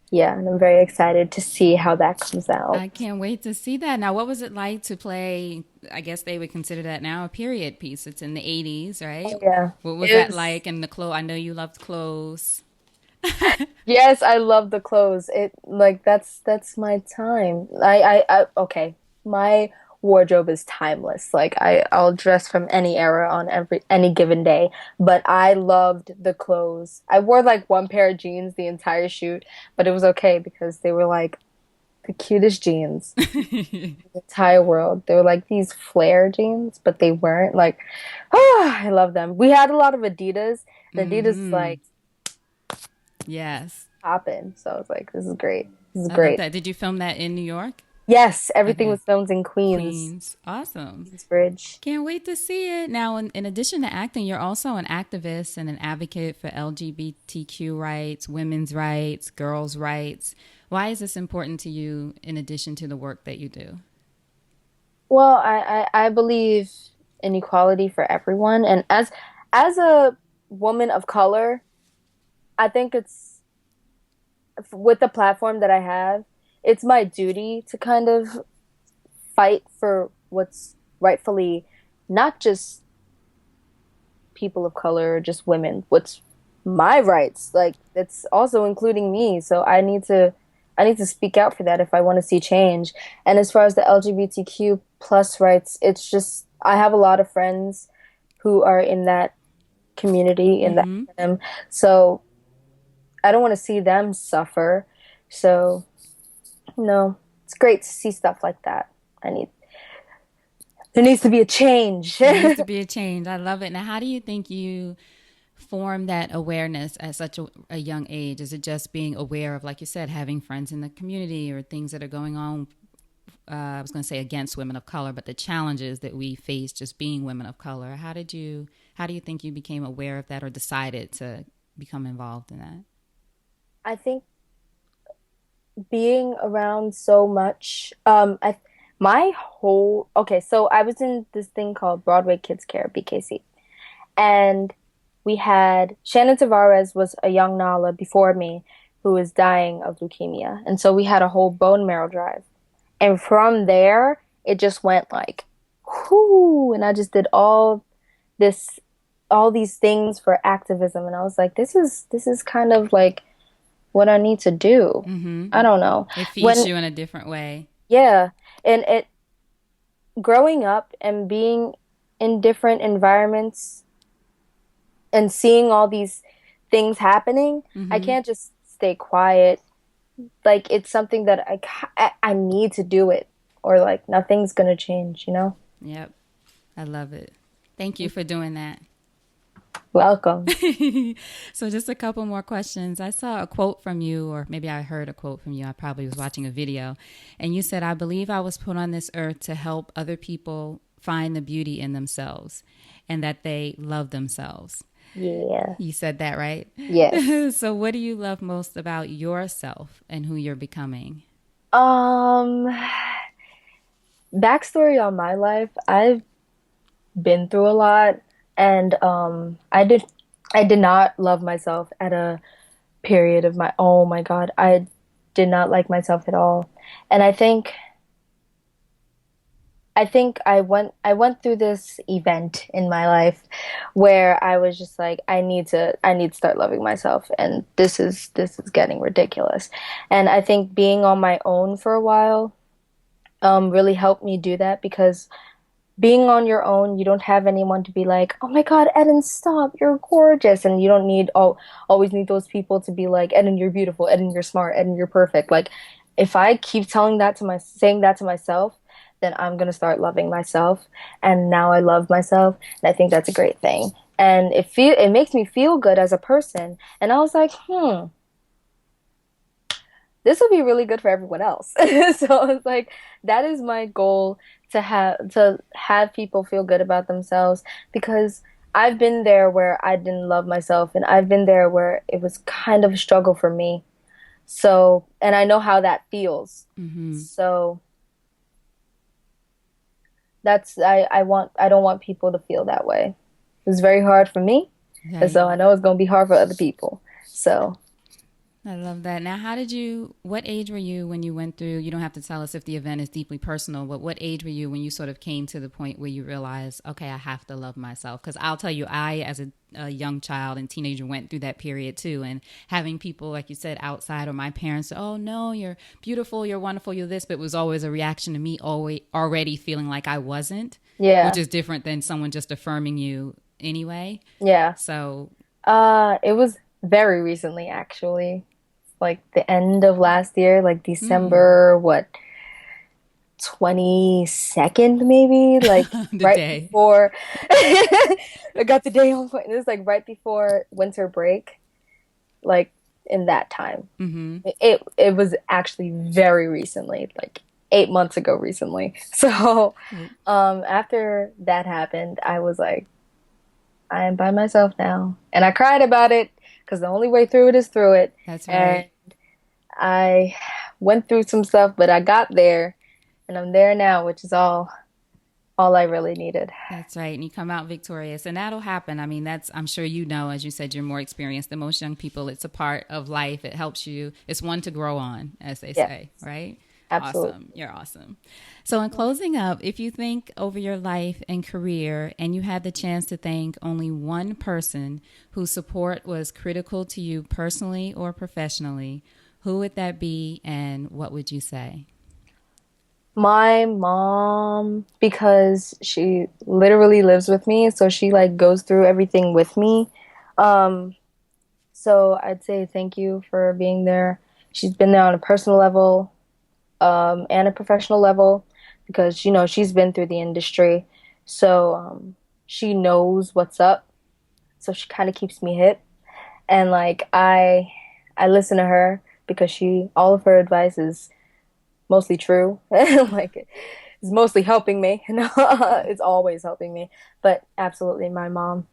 [SPEAKER 2] Yeah, and I'm very excited to see how that comes out.
[SPEAKER 1] I can't wait to see that. Now, what was it like to play? I guess they would consider that now a period piece. It's in the 80s, right?
[SPEAKER 2] Oh, yeah.
[SPEAKER 1] What was
[SPEAKER 2] It
[SPEAKER 1] that
[SPEAKER 2] was,
[SPEAKER 1] like? And the clothes, I know you loved clothes.
[SPEAKER 2] yes, I love the clothes. It like that's my time. I okay. My wardrobe is timeless. Like I'll dress from any era on any given day, but I loved the clothes. I wore like one pair of jeans the entire shoot, but it was okay because they were like the cutest jeans in the entire world. They were like these flare jeans, but they weren't like, I love them. We had a lot of Adidas, and Adidas is
[SPEAKER 1] Hmm.
[SPEAKER 2] like
[SPEAKER 1] Yes.
[SPEAKER 2] popping. So I was like, this is great. This is
[SPEAKER 1] I love
[SPEAKER 2] great.
[SPEAKER 1] that. Did you film that in New York?
[SPEAKER 2] Yes, everything
[SPEAKER 1] Okay.
[SPEAKER 2] was filmed in Queens,
[SPEAKER 1] Queens. Awesome.
[SPEAKER 2] Queensbridge.
[SPEAKER 1] Can't wait to see it. Now, in addition to acting, you're also an activist and an advocate for LGBTQ rights, women's rights, girls' rights. Why is this important to you in addition to the work that you do?
[SPEAKER 2] Well, I believe in equality for everyone, and as a woman of color, I think it's with the platform that I have, it's my duty to kind of fight for what's rightfully not just people of color, just women, what's my rights. Like it's also including me. So I need to speak out for that if I want to see change. And as far as the LGBTQ plus rights, it's just I have a lot of friends who are in that community in that
[SPEAKER 1] Hmm.
[SPEAKER 2] acronym. So I don't want to see them suffer. So no, it's great to see stuff like that. I need there needs to be a change.
[SPEAKER 1] There needs to be a change. I love it. Now, how do you think you form that awareness at such a young age? Is it just being aware of, like you said, having friends in the community or things that are going on I was going to say against women of color, but the challenges that we face just being women of color. How do you think you became aware of that or decided to become involved in that?
[SPEAKER 2] I think being around so much, my whole, okay, so I was in this thing called Broadway Kids Care, BKC, and we had Shannon Tavares was a young Nala before me who was dying of leukemia. And so we had a whole bone marrow drive. And from there, it just went like, whoo, and I just did this, all these things for activism. And I was like, this is kind of like what I need to do.
[SPEAKER 1] Mm-hmm.
[SPEAKER 2] I don't know.
[SPEAKER 1] It feeds you in a different way.
[SPEAKER 2] Yeah. And growing up and being in different environments and seeing all these things happening, I
[SPEAKER 1] Mm-hmm.
[SPEAKER 2] can't just stay quiet. Like it's something that I need to do it, or like nothing's gonna change, you know?
[SPEAKER 1] Yep. I love it. Thank you for doing that.
[SPEAKER 2] Welcome.
[SPEAKER 1] So just a couple more questions. I saw a quote from you, or maybe I heard a quote from you. I probably was watching a video. And you said, I believe I was put on this earth to help other people find the beauty in themselves and that they love themselves.
[SPEAKER 2] Yeah.
[SPEAKER 1] You said that, right?
[SPEAKER 2] Yes.
[SPEAKER 1] So what do you love most about yourself and who you're becoming?
[SPEAKER 2] Um, Backstory on my life. I've been through a lot, and I did not love myself at a period of my, oh my God, I did not like myself at all. And I think I went through this event in my life where I was just like, I need to start loving myself, and this is getting ridiculous. And I think being on my own for a while really helped me do that, because being on your own, you don't have anyone to be like, "Oh my God, Eden, stop, you're gorgeous," and you don't always need those people to be like, "Eden, you're beautiful. Eden, you're smart. Eden, you're perfect." Like, if I keep saying that to myself, then I'm gonna start loving myself, and now I love myself, and I think that's a great thing, and it makes me feel good as a person, and I was like, this will be really good for everyone else. So it's like that is my goal, to have people feel good about themselves, because I've been there where I didn't love myself, and I've been there where it was kind of a struggle for me. So, and I know how that feels.
[SPEAKER 1] Mm-hmm.
[SPEAKER 2] So I don't want people to feel that way. It was very hard for me, and
[SPEAKER 1] Right.
[SPEAKER 2] so I know it's going to be hard for other people. So
[SPEAKER 1] I love that. Now, what age were you when you went through, you don't have to tell us if the event is deeply personal, but what age were you when you sort of came to the point where you realized, okay, I have to love myself? Because I'll tell you, as a young child and teenager, went through that period too. And having people, like you said, outside, or my parents, oh no, you're beautiful, you're wonderful, you're this, but it was always a reaction to me always already feeling like I wasn't, which
[SPEAKER 2] yeah,
[SPEAKER 1] is different than someone just affirming you anyway.
[SPEAKER 2] yeah.
[SPEAKER 1] So,
[SPEAKER 2] It was very recently, actually. Like the end of last year, like
[SPEAKER 1] mm,
[SPEAKER 2] December, what, 22nd maybe? Like
[SPEAKER 1] the
[SPEAKER 2] right
[SPEAKER 1] day.
[SPEAKER 2] before I got the day on point. It was like right before winter break, like in that time.
[SPEAKER 1] Mm-hmm.
[SPEAKER 2] It was actually very recently, like 8 months ago recently. So after that happened, I was like, I am by myself now. And I cried about it, because the only way through it is through it.
[SPEAKER 1] That's
[SPEAKER 2] And
[SPEAKER 1] right.
[SPEAKER 2] I went through some stuff, but I got there, and I'm there now, which is all I really needed.
[SPEAKER 1] That's right. And you come out victorious. And that'll happen. I mean, I'm sure you know, as you said, you're more experienced than most young people. It's a part of life. It helps you. It's one to grow on, as they
[SPEAKER 2] Yeah,
[SPEAKER 1] say, right?
[SPEAKER 2] absolutely.
[SPEAKER 1] Awesome. You're awesome. So, in closing up, if you think over your life and career and you had the chance to thank only one person whose support was critical to you personally or professionally, who would that be and what would you say?
[SPEAKER 2] My mom, because she literally lives with me, so she like goes through everything with me. Um, so I'd say thank you for being there. She's been there on a personal level, and a professional level, because she's been through the industry, so she knows what's up. So she kind of keeps me hip, and like I listen to her, because she all of her advice is mostly true. Like it's mostly helping me. It's always helping me. But absolutely my mom.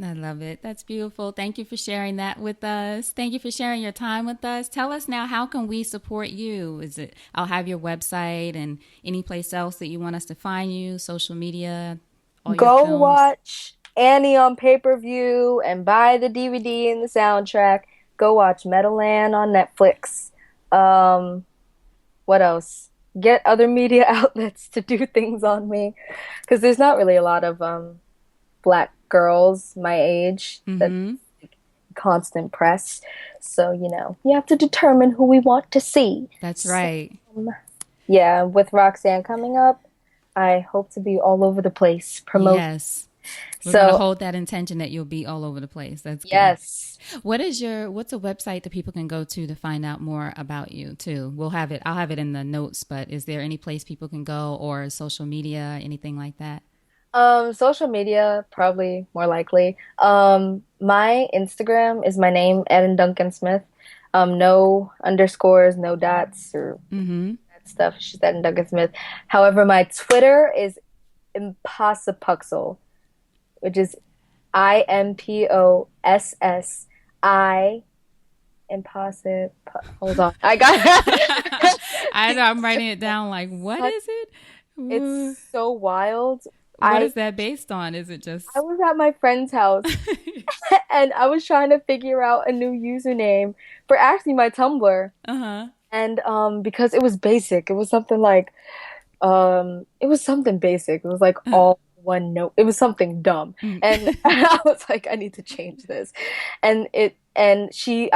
[SPEAKER 1] I love it. That's beautiful. Thank you for sharing that with us. Thank you for sharing your time with us. Tell us now, how can we support you? Is it, I'll have your website and any place else that you want us to find you, social media, all your
[SPEAKER 2] Go
[SPEAKER 1] films.
[SPEAKER 2] watch Annie on pay-per-view and buy the DVD and the soundtrack. Go watch Meadowland on Netflix. Um, what else? Get other media outlets to do things on me because there's not really a lot of black girls my age that constant press. So, you have to determine who we want to see.
[SPEAKER 1] That's
[SPEAKER 2] So,
[SPEAKER 1] right.
[SPEAKER 2] yeah, with Roxanne coming up, I hope to be all over the place promoting.
[SPEAKER 1] Yes. We're going to
[SPEAKER 2] So,
[SPEAKER 1] hold that intention that you'll be all over the place. That's good.
[SPEAKER 2] yes.
[SPEAKER 1] What's a website that people can go to find out more about you too? I'll have it in the notes, but is there any place people can go, or social media, anything like that?
[SPEAKER 2] Social media, probably more likely. My Instagram is my name, Eden Duncan-Smith. No underscores, no dots or that stuff. It's just Eden Duncan-Smith. However, my Twitter is Impossipuxel, which is IMPOSSI impossible. Hold on. I got
[SPEAKER 1] I know, I'm writing it down like, what is it?
[SPEAKER 2] It's so wild.
[SPEAKER 1] What is that based on? Is it just
[SPEAKER 2] I was at my friend's house and I was trying to figure out a new username for actually my Tumblr.
[SPEAKER 1] uh-huh.
[SPEAKER 2] And because it was basic. It was something like it was something basic. It was like all one note. It was something dumb. And I was like, I need to change this. I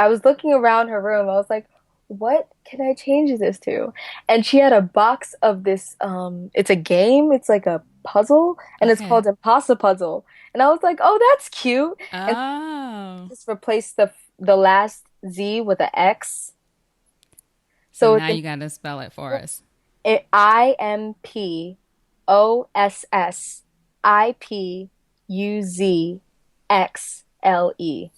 [SPEAKER 2] was looking around her room. I was like, what can I change this to? And she had a box of this it's a game. It's like a puzzle and it's
[SPEAKER 1] Okay.
[SPEAKER 2] called Impossipuzzle. And I was like, oh, that's cute. And
[SPEAKER 1] Oh.
[SPEAKER 2] just replace the last Z with an X.
[SPEAKER 1] So
[SPEAKER 2] So
[SPEAKER 1] now you got to spell it for us.
[SPEAKER 2] IMPOSSIPUZXLE.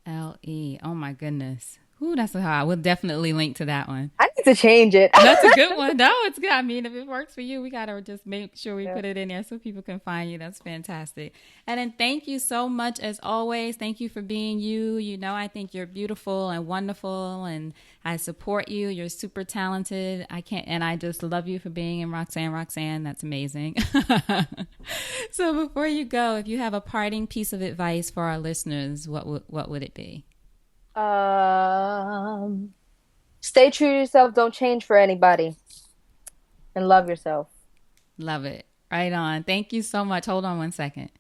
[SPEAKER 1] LE. Oh my goodness. Ooh, that's a hard. We'll definitely link to that one.
[SPEAKER 2] I need to change it.
[SPEAKER 1] That's a good one. No, it's good. I mean, if it works for you, we got to just make sure we
[SPEAKER 2] Yeah.
[SPEAKER 1] put it in there so people can find you. That's fantastic. And then thank you so much as always. Thank you for being you. I think you're beautiful and wonderful, and I support you. You're super talented. And I just love you for being in Roxanne. That's amazing. So before you go, if you have a parting piece of advice for our listeners, what would it be?
[SPEAKER 2] Um, Stay true to yourself. Don't change for anybody. And love yourself.
[SPEAKER 1] Love it. Right on. Thank you so much. Hold on one second.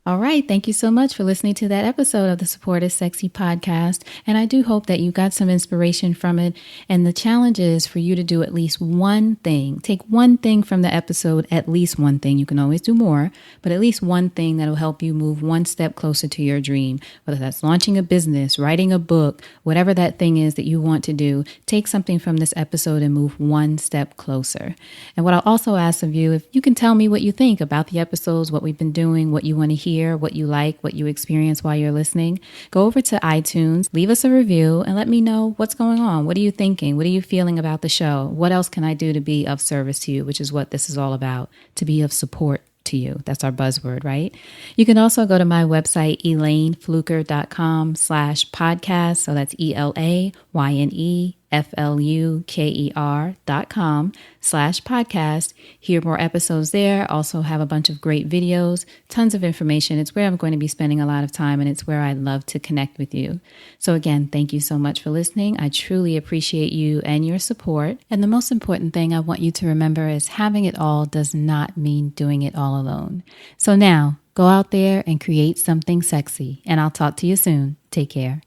[SPEAKER 1] All right. Thank you so much for listening to that episode of the Support is Sexy podcast. And I do hope that you got some inspiration from it. And the challenge is for you to do at least one thing. Take one thing from the episode, at least one thing. You can always do more, but at least one thing that will help you move one step closer to your dream. Whether that's launching a business, writing a book, whatever that thing is that you want to do, take something from this episode and move one step closer. And what I'll also ask of you, if you can tell me what you think about the episodes, what we've been doing, what you want to hear, what you like, what you experience while you're listening, go over to iTunes, leave us a review, and let me know what's going on. What are you thinking? What are you feeling about the show? What else can I do to be of service to you, which is what this is all about, to be of support to you. That's our buzzword, right? You can also go to my website, elaynefluker.com/podcast. So that's ELAYNEFLUKER.com/podcast. Hear more episodes there. Also have a bunch of great videos, tons of information. It's where I'm going to be spending a lot of time, and it's where I love to connect with you. So again, thank you so much for listening. I truly appreciate you and your support. And the most important thing I want you to remember is having it all does not mean doing it all alone. So now, go out there and create something sexy, and I'll talk to you soon. Take care.